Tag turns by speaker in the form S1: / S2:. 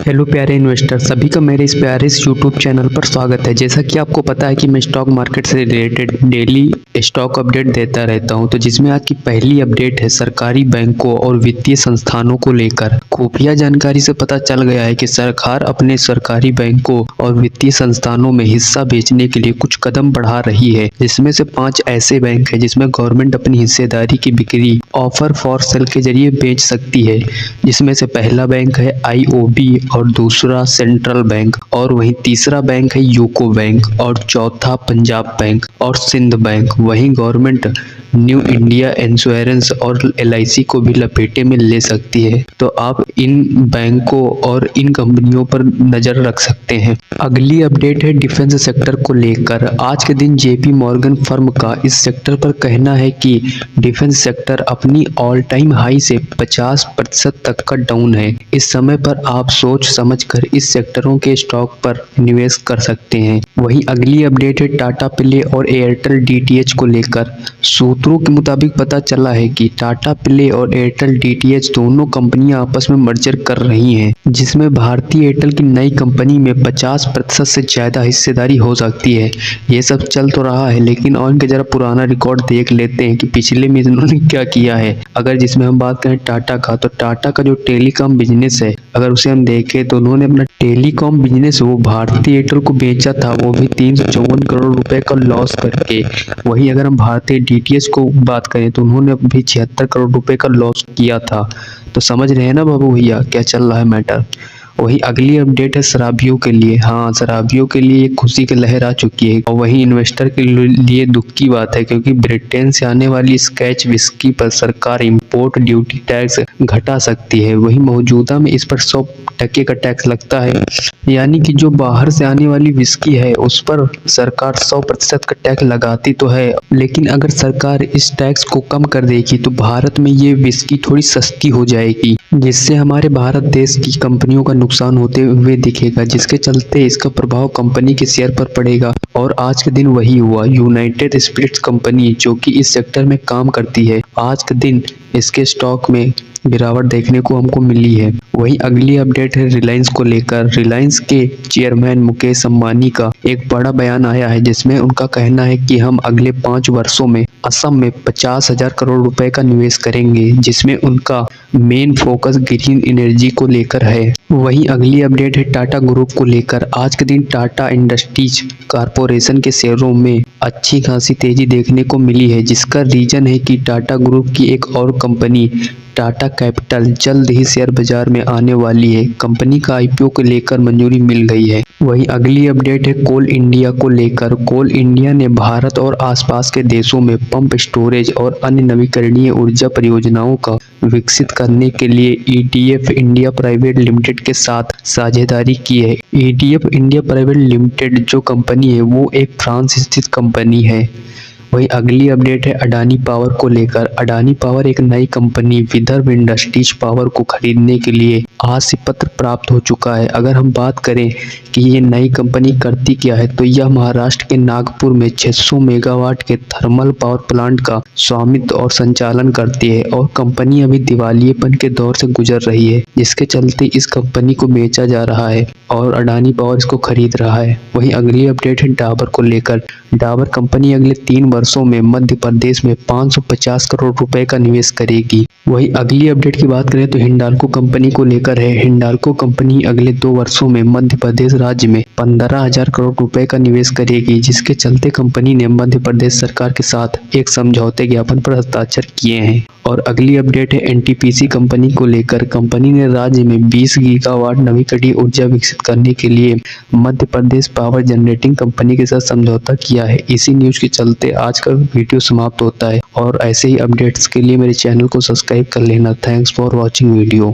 S1: Hello प्यारे investor, सभी का मेरे इस प्यारे इस यूट्यूब चैनल पर स्वागत है। जैसा कि आपको पता है कि मैं स्टॉक मार्केट से रिलेटेड डेली स्टॉक अपडेट देता रहता हूं, तो जिसमें आज की पहली अपडेट है सरकारी बैंकों और वित्तीय संस्थानों को लेकर। खुफिया जानकारी से पता चल गया है कि सरकार अपने सरकारी बैंकों और वित्तीय संस्थानों में हिस्सा बेचने के लिए कुछ कदम बढ़ा रही है, जिसमें से 5 ऐसे बैंक है जिसमें गवर्नमेंट अपनी हिस्सेदारी की बिक्री ऑफर फॉर सेल के जरिए बेच सकती है। जिसमें से पहला बैंक है आईओबी और दूसरा सेंट्रल बैंक, और वहीं तीसरा बैंक है यूको बैंक, और चौथा पंजाब बैंक और सिंध बैंक। वहीं गवर्नमेंट न्यू इंडिया इंश्योरेंस और एलआईसी को भी लपेटे में ले सकती है, तो आप इन बैंकों और इन कंपनियों पर नजर रख सकते हैं। अगली अपडेट है डिफेंस सेक्टर को लेकर। आज के दिन जेपी मॉर्गन फर्म का इस सेक्टर पर कहना है कि डिफेंस सेक्टर अपनी ऑल टाइम हाई से 50% तक का डाउन है। इस समय पर आप सोच समझकर इस सेक्टरों के स्टॉक पर निवेश कर सकते हैं। वहीं अगली अपडेट है टाटा प्ले और एयरटेल डीटीएच को लेकर। सूत्रों के मुताबिक पता चला है कि टाटा प्ले और एयरटेल डीटीएच दोनों कंपनियां आपस में मर्जर कर रही हैं, जिसमें भारतीय एयरटेल की नई कंपनी में 50% से ज्यादा हिस्सेदारी हो सकती है। ये सब चल तो रहा है, लेकिन और इनके जरा पुराना रिकॉर्ड देख लेते हैं कि पिछले में इन्होंने क्या किया है। अगर जिसमें हम बात करें टाटा का, तो टाटा का जो टेलीकॉम बिजनेस है, अगर उसे हम देखें तो उन्होंने अपना टेलीकॉम बिजनेस वो भारतीय एयरटेल को बेचा था, वो भी 354 करोड़ रुपए का लॉस करके। वहीं अगर हम भारतीय डीटीएच को बात करें तो उन्होंने भी 76 करोड़ रुपए का लॉस किया था। तो समझ रहे हैं ना बाबू भैया क्या चल रहा है मैटर। वही अगली अपडेट है शराबियों के लिए। हाँ, शराबियों के लिए खुशी की लहर आ चुकी है, और वही इन्वेस्टर के लिए दुख की बात है, क्योंकि ब्रिटेन से आने वाली स्कॉच विस्की पर सरकार इंपोर्ट ड्यूटी टैक्स घटा सकती है। वही मौजूदा में इस पर 100% का टैक्स लगता है, यानी कि जो बाहर से आने वाली विस्की है उस पर सरकार 100% का टैक्स लगाती तो है, लेकिन अगर सरकार इस टैक्स को कम कर देगी तो भारत में ये विस्की थोड़ी सस्ती हो जाएगी, जिससे हमारे भारत देश की कंपनियों का नुकसान होते हुए दिखेगा, जिसके चलते इसका प्रभाव कंपनी के शेयर पर पड़ेगा। और आज के दिन वही हुआ। यूनाइटेड स्पिरिट्स कंपनी जो कि इस सेक्टर में काम करती है, आज के दिन इसके स्टॉक में गिरावट देखने को हमको मिली है। वहीं अगली अपडेट है रिलायंस को लेकर। रिलायंस के चेयरमैन मुकेश अंबानी का एक बड़ा बयान आया है, जिसमें उनका कहना है कि हम अगले 5 वर्षों में असम में 50,000 करोड़ रुपए का निवेश करेंगे, जिसमें उनका मेन फोकस ग्रीन एनर्जी को लेकर है। वहीं अगली अपडेट है टाटा ग्रुप को लेकर। आज के दिन टाटा इंडस्ट्रीज कारपोरेशन के शेयरों में अच्छी खासी तेजी देखने को मिली है, जिसका रीजन है कि टाटा ग्रुप की एक और कंपनी टाटा कैपिटल जल्द ही शेयर बाजार में आने वाली है। कंपनी का आईपीओ को लेकर मंजूरी मिल गई है। वहीं अगली अपडेट है कोल इंडिया को लेकर। कोल इंडिया ने भारत और आसपास के देशों में पंप स्टोरेज और अन्य नवीकरणीय ऊर्जा परियोजनाओं का विकसित करने के लिए ईडीएफ इंडिया प्राइवेट लिमिटेड के साथ साझेदारी की है। ईडीएफ इंडिया प्राइवेट लिमिटेड जो कंपनी है वो एक फ्रांस स्थित कंपनी है। वही अगली अपडेट है अडानी पावर को लेकर। अडानी पावर एक नई कंपनी विदर्भ इंडस्ट्रीज पावर को खरीदने के लिए आज से पत्र प्राप्त हो चुका है। अगर हम बात करें कि ये नई कंपनी करती क्या है, तो यह महाराष्ट्र के नागपुर में 600 मेगावाट के थर्मल पावर प्लांट का स्वामित्व और संचालन करती है, और कंपनी अभी दिवालियेपन के दौर से गुजर रही है, जिसके चलते इस कंपनी को बेचा जा रहा है और अडानी पावर इसको खरीद रहा है। वहीं अगली अपडेट है डाबर को लेकर। डाबर कंपनी अगले 3 वर्षों में मध्य प्रदेश में 550 करोड़ रुपए का निवेश करेगी। वही अगली अपडेट की बात करें तो हिंडाल्को कंपनी को लेकर है। हिंडाल्को कंपनी अगले 2 वर्षों में मध्य प्रदेश राज्य में 15,000 करोड़ रुपए का निवेश करेगी, जिसके चलते कंपनी ने मध्य प्रदेश सरकार के साथ एक समझौते ज्ञापन पर हस्ताक्षर किए हैं। और अगली अपडेट है एनटीपीसी कंपनी को लेकर। कंपनी ने राज्य में 20 गीगावाट नवीकरणीय ऊर्जा विकसित करने के लिए Madhya Pradesh power generating company के साथ समझौता किया है। इसी न्यूज के चलते आज का वीडियो समाप्त होता है, और ऐसे ही अपडेट्स के लिए मेरे चैनल को सब्सक्राइब कर लेना। Thanks for watching video.